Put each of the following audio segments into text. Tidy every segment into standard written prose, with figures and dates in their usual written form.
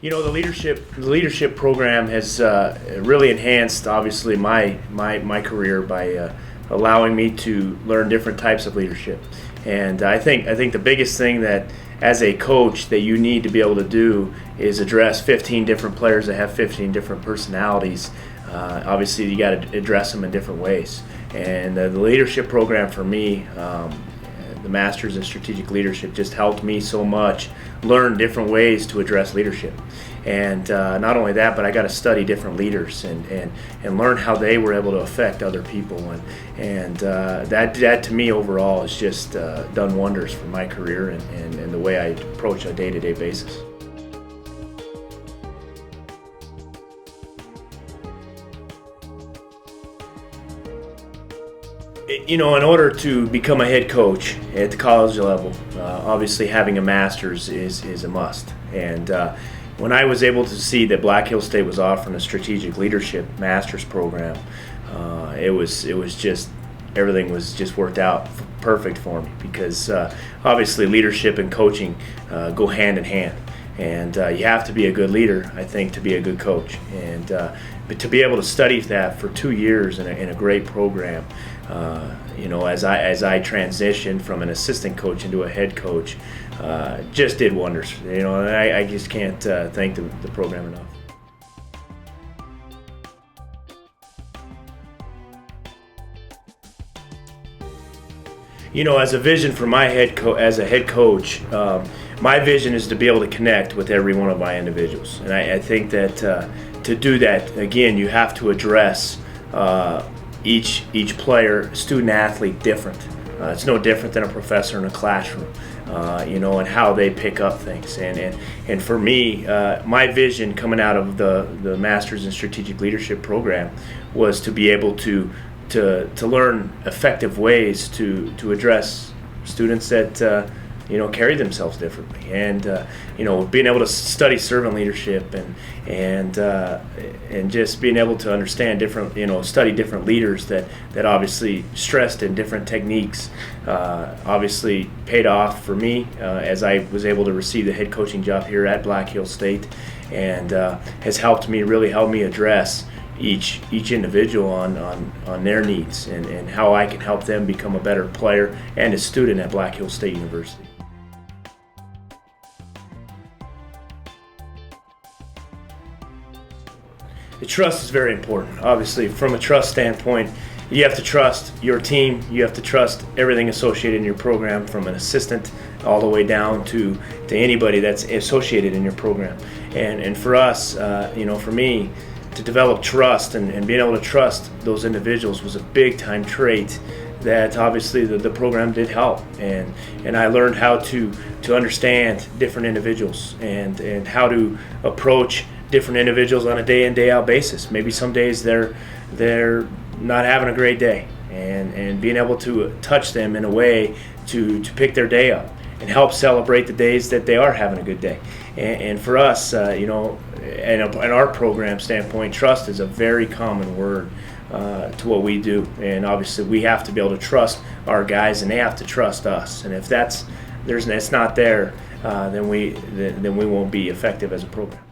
The leadership program has really enhanced, obviously, my career by allowing me to learn different types of leadership. And I think the biggest thing that, as a coach, that you need to be able to do is address 15 different players that have 15 different personalities. Obviously, you got to address them in different ways. And the leadership program for me, the Masters in Strategic Leadership, just helped me so much learn different ways to address leadership. And not only that, but I got to study different leaders and learn how they were able to affect other people. And that to me overall has just done wonders for my career and the way I approach a day-to-day basis. In order to become a head coach at the college level, obviously having a master's is a must. And when I was able to see that Black Hills State was offering a strategic leadership master's program, it was just everything was just worked out perfect for me, because obviously leadership and coaching go hand in hand. And you have to be a good leader, I think, to be a good coach. And but to be able to study that for 2 years in a great program, as I transitioned from an assistant coach into a head coach, just did wonders. And I just can't thank the program enough. As a vision for my as a head coach, my vision is to be able to connect with every one of my individuals. And I think that to do that, again, you have to address each player, student athlete, different. It's no different than a professor in a classroom, and how they pick up things. And for me, my vision coming out of the Masters in Strategic Leadership program was to be able to learn effective ways to address students that carry themselves differently, and being able to study servant leadership and just being able to understand different, study different leaders that obviously stressed in different techniques, obviously paid off for me as I was able to receive the head coaching job here at Black Hills State, and has really helped me address each individual on their needs and how I can help them become a better player and a student at Black Hills State University. The trust is very important. Obviously, from a trust standpoint, you have to trust your team. You have to trust everything associated in your program, from an assistant all the way down to anybody that's associated in your program. And for us, for me, to develop trust and being able to trust those individuals was a big time trait that obviously the program did help. And I learned how to understand different individuals and how to approach different individuals on a day in, day out basis. Maybe some days they're not having a great day, and being able to touch them in a way to pick their day up and help celebrate the days that they are having a good day. And for us, in our program standpoint, trust is a very common word to what we do. And obviously we have to be able to trust our guys, and they have to trust us. And if it's not there, then we won't be effective as a program.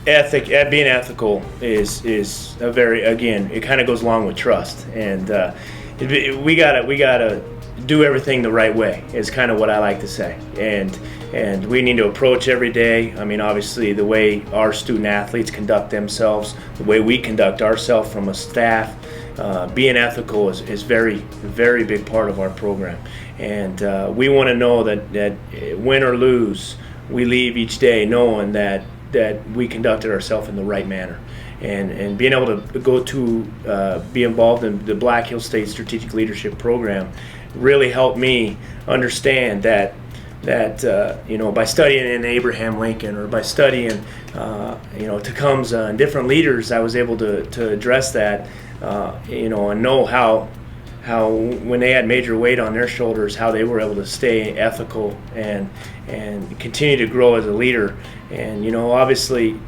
Being ethical is a very, again, it kind of goes along with trust, and we gotta do everything the right way is kind of what I like to say, and we need to approach every day. I mean, obviously the way our student athletes conduct themselves, the way we conduct ourselves from a staff, being ethical is very, very big part of our program, and we want to know that win or lose, we leave each day knowing that we conducted ourselves in the right manner, and being able to go to be involved in the Black Hills State Strategic Leadership Program really helped me understand that by studying in Abraham Lincoln, or by studying Tecumseh and different leaders, I was able to address that, and know how when they had major weight on their shoulders, how they were able to stay ethical and continue to grow as a leader. And obviously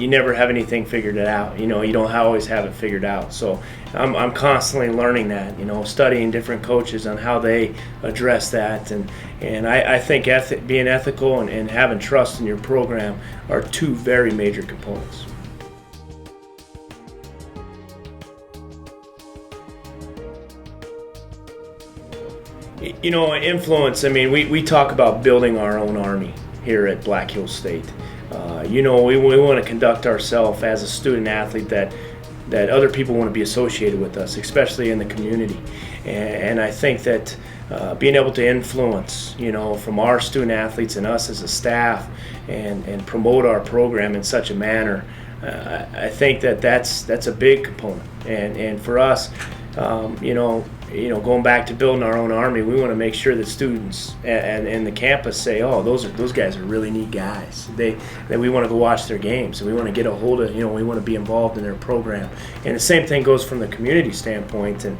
you never have anything figured it out. You know, you don't always have it figured out. So I'm constantly learning that, you know, studying different coaches on how they address that. And I think being ethical and having trust in your program are two very major components. You know, influence, I mean, we talk about building our own army here at Black Hills State. You know, we want to conduct ourselves as a student athlete that other people want to be associated with us, especially in the community. And I think that being able to influence, you know, from our student athletes and us as a staff and promote our program in such a manner, I think that's a big component. And for us, you know, going back to building our own army, we want to make sure that students and the campus say, oh, those guys are really neat guys. That we want to go watch their games, and we want to get a hold of, you know, we want to be involved in their program. And the same thing goes from the community standpoint. And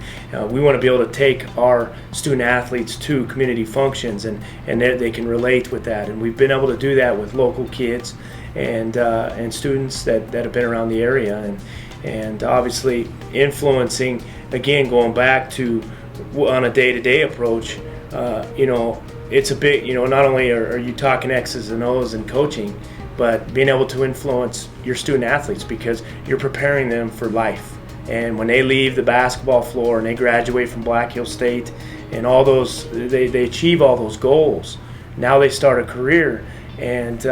we want to be able to take our student athletes to community functions, and they can relate with that. And we've been able to do that with local kids and students that have been around the area, and obviously influencing, again, going back to on a day-to-day approach, you know, it's a big, you know, not only are you talking X's and O's and coaching, but being able to influence your student athletes, because you're preparing them for life. And when they leave the basketball floor and they graduate from Black Hills State and all those, they achieve all those goals, now they start a career. And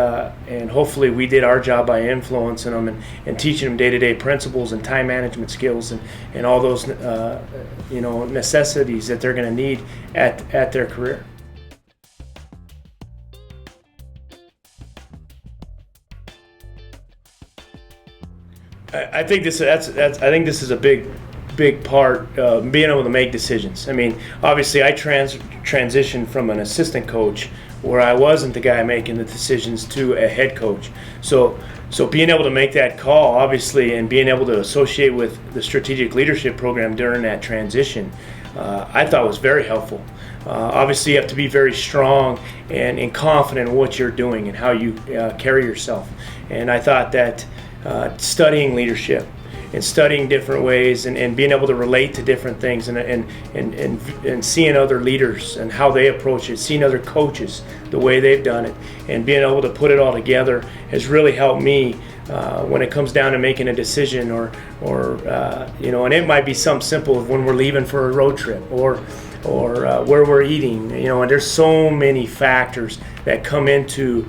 hopefully we did our job by influencing them and teaching them day-to-day principles and time management skills and all those you know, necessities that they're going to need at their career. I think this is a big part, being able to make decisions. I mean, obviously I transitioned from an assistant coach where I wasn't the guy making the decisions to a head coach. So being able to make that call, obviously, and being able to associate with the strategic leadership program during that transition, I thought was very helpful. Obviously, you have to be very strong and confident in what you're doing and how you carry yourself. And I thought that studying leadership and studying different ways and being able to relate to different things and seeing other leaders and how they approach it, seeing other coaches, the way they've done it, and being able to put it all together has really helped me when it comes down to making a decision or you know, and it might be something simple when we're leaving for a road trip or where we're eating, you know, and there's so many factors that come into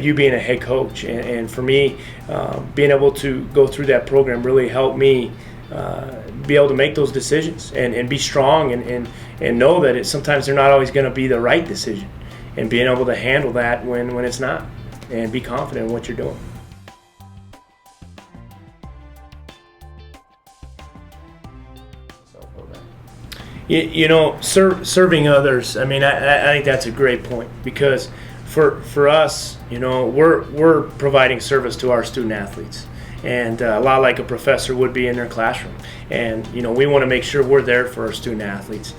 you being a head coach, and for me, being able to go through that program really helped me be able to make those decisions and be strong and know that sometimes they're not always going to be the right decision, and being able to handle that when it's not, and be confident in what you're doing. You know, serving others, I mean, I think that's a great point, because for us, you know, we're providing service to our student athletes, and a lot like a professor would be in their classroom. And you know, we want to make sure we're there for our student athletes.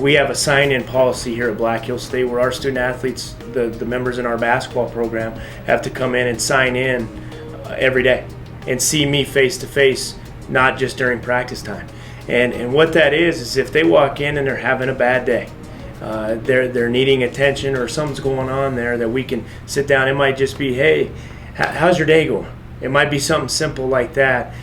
We have a sign-in policy here at Black Hills State where our student athletes, the members in our basketball program, have to come in and sign in every day and see me face to face, not just during practice time. And what that is if they walk in and they're having a bad day, they're needing attention, or something's going on there, that we can sit down. It might just be, hey, how's your day going? It might be something simple like that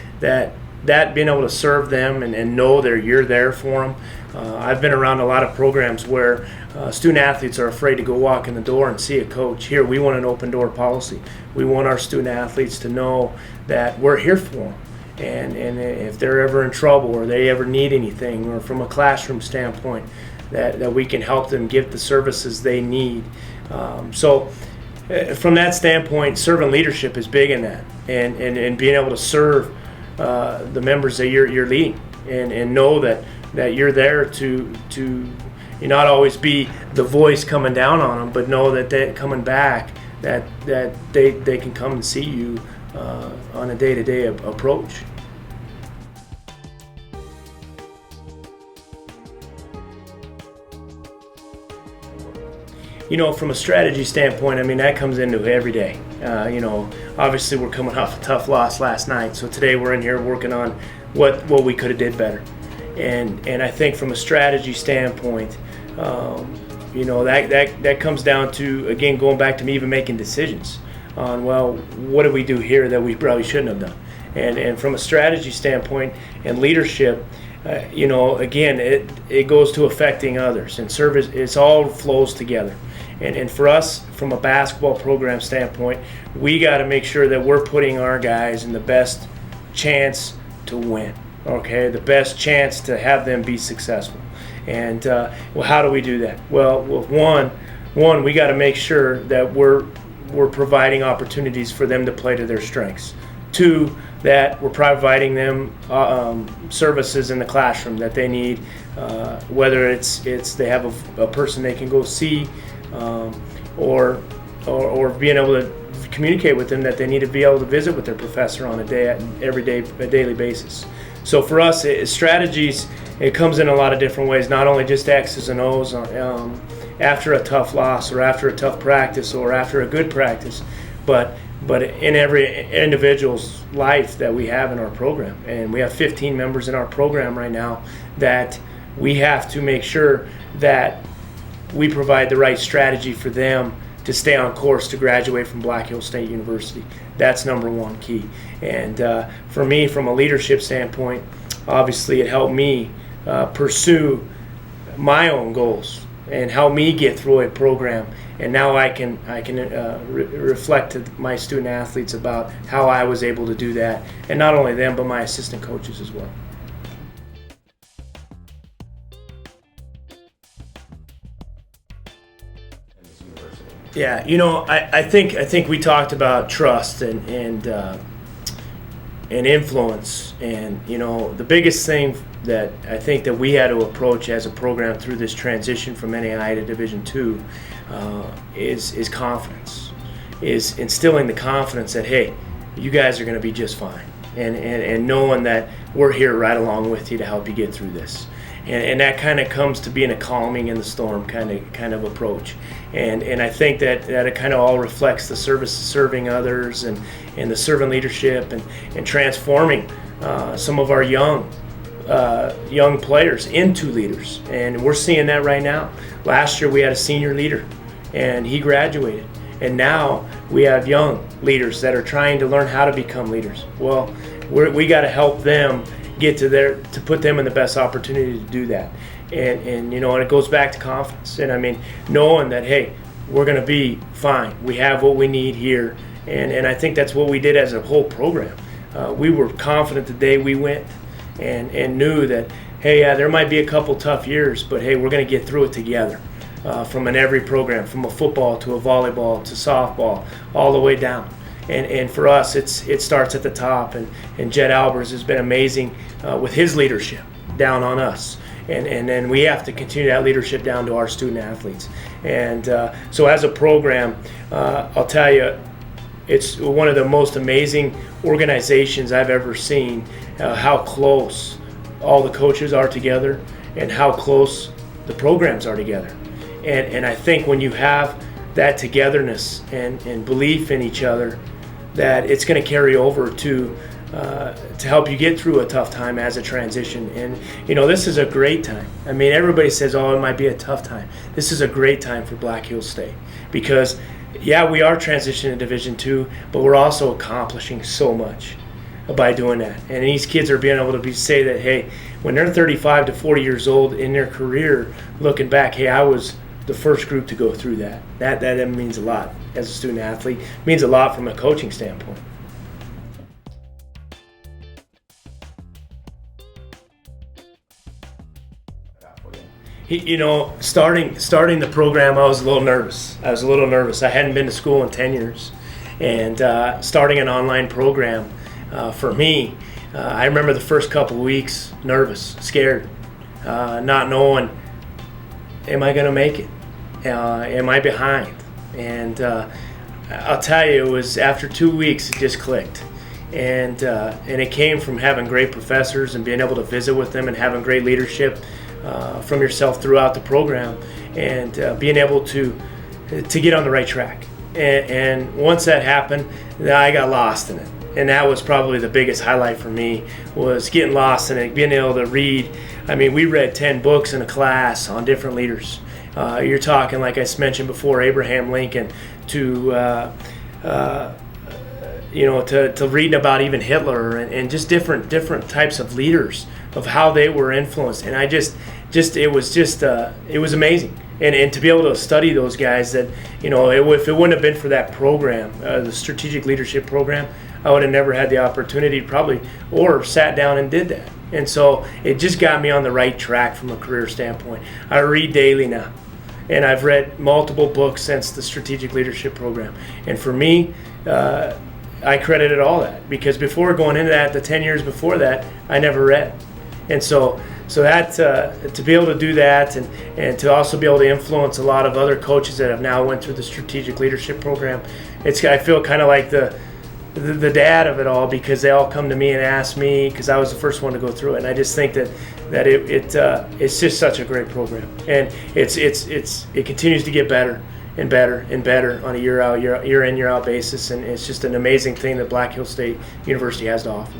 being able to serve them and know that you're there for them. I've been around a lot of programs where student athletes are afraid to go walk in the door and see a coach. Here, we want an open door policy. We want our student athletes to know that we're here for them. And if they're ever in trouble or they ever need anything, or from a classroom standpoint, that we can help them get the services they need. So from that standpoint, servant leadership is big in that, and being able to serve the members that you're leading, and know that you're there to you not always be the voice coming down on them, but know that they're coming back, that they can come and see you on a day-to-day approach. You know, from a strategy standpoint, I mean, that comes into every day. You know, obviously we're coming off a tough loss last night, so today we're in here working on what we could have did better. And I think from a strategy standpoint, that comes down to, again, going back to me even making decisions on, well, what did we do here that we probably shouldn't have done? And from a strategy standpoint and leadership, again, it goes to affecting others, and service, it all flows together. And for us, from a basketball program standpoint, we got to make sure that we're putting our guys in the best chance to win, okay? The best chance to have them be successful. And, how do we do that? Well, one, we got to make sure that we're providing opportunities for them to play to their strengths. Two, that we're providing them services in the classroom that they need, whether it's they have a person they can go see, or being able to communicate with them that they need to be able to visit with their professor on a daily basis. So for us, strategies, it comes in a lot of different ways, not only just X's and O's after a tough loss or after a tough practice or after a good practice, but in every individual's life that we have in our program. And we have 15 members in our program right now that we have to make sure that we provide the right strategy for them to stay on course to graduate from Black Hills State University. That's number one key. And for me, from a leadership standpoint, obviously it helped me pursue my own goals and help me get through a program. And now I can reflect to my student athletes about how I was able to do that, and not only them, but my assistant coaches as well. Yeah, I think we talked about trust and influence, and the biggest thing that I think that we had to approach as a program through this transition from NAI to Division II is confidence, is instilling the confidence that, hey, you guys are going to be just fine, and knowing that we're here right along with you to help you get through this. And that kind of comes to being a calming in the storm kind of approach. And I think that it kind of all reflects the serving others and the servant leadership and transforming some of our young players into leaders. And we're seeing that right now. Last year we had a senior leader and he graduated. And now we have young leaders that are trying to learn how to become leaders. Well, we got to help them get to put them in the best opportunity to do that. And it goes back to confidence. And I mean, knowing that, hey, we're going to be fine. We have what we need here. And I think that's what we did as a whole program. We were confident the day we went and knew that, hey, yeah, there might be a couple tough years, but hey, we're going to get through it together. From every program, from a football to a volleyball to softball, all the way down. And for us, it starts at the top. And Jed Albers has been amazing with his leadership down on us. And then we have to continue that leadership down to our student athletes. And so as a program, I'll tell you, it's one of the most amazing organizations I've ever seen, how close all the coaches are together and how close the programs are together. And I think when you have that togetherness and belief in each other, that it's going to carry over to help you get through a tough time as a transition. And this is a great time. I mean, everybody says, oh, it might be a tough time. This is a great time for Black Hills State because, yeah, we are transitioning to Division II, but we're also accomplishing so much by doing that. And these kids are being able to say that, hey, when they're 35 to 40 years old in their career, looking back, hey, I was the first group to go through that. That means a lot as a student athlete. It means a lot from a coaching standpoint. Starting the program, I was a little nervous. I hadn't been to school in 10 years. And starting an online program, for me, I remember the first couple of weeks, nervous, scared, not knowing, am I going to make it? Am I behind? And I'll tell you, it was after 2 weeks, it just clicked. And it came from having great professors and being able to visit with them and having great leadership from yourself throughout the program and being able to get on the right track. and once that happened, I got lost in it. And that was probably the biggest highlight for me, was getting lost in it, being able to read. I mean, we read 10 books in a class on different leaders. You're talking, like I mentioned before, Abraham Lincoln, to to reading about even Hitler and just different types of leaders, of how they were influenced. And it was amazing. And to be able to study those guys, that, if it wouldn't have been for that program, the strategic leadership program, I would have never had the opportunity probably, or sat down and did that. And so it just got me on the right track from a career standpoint. I read daily now, and I've read multiple books since the strategic leadership program. And for me, I credited all that, because before going into that, the 10 years before that, I never read. And so that to be able to do that, and to also be able to influence a lot of other coaches that have now went through the strategic leadership program, I feel kind of like the dad of it all, because they all come to me and ask me, because I was the first one to go through it. And I just think that it's just such a great program, and it continues to get better and better and better on a year in, year out basis, and it's just an amazing thing that Black Hills State University has to offer.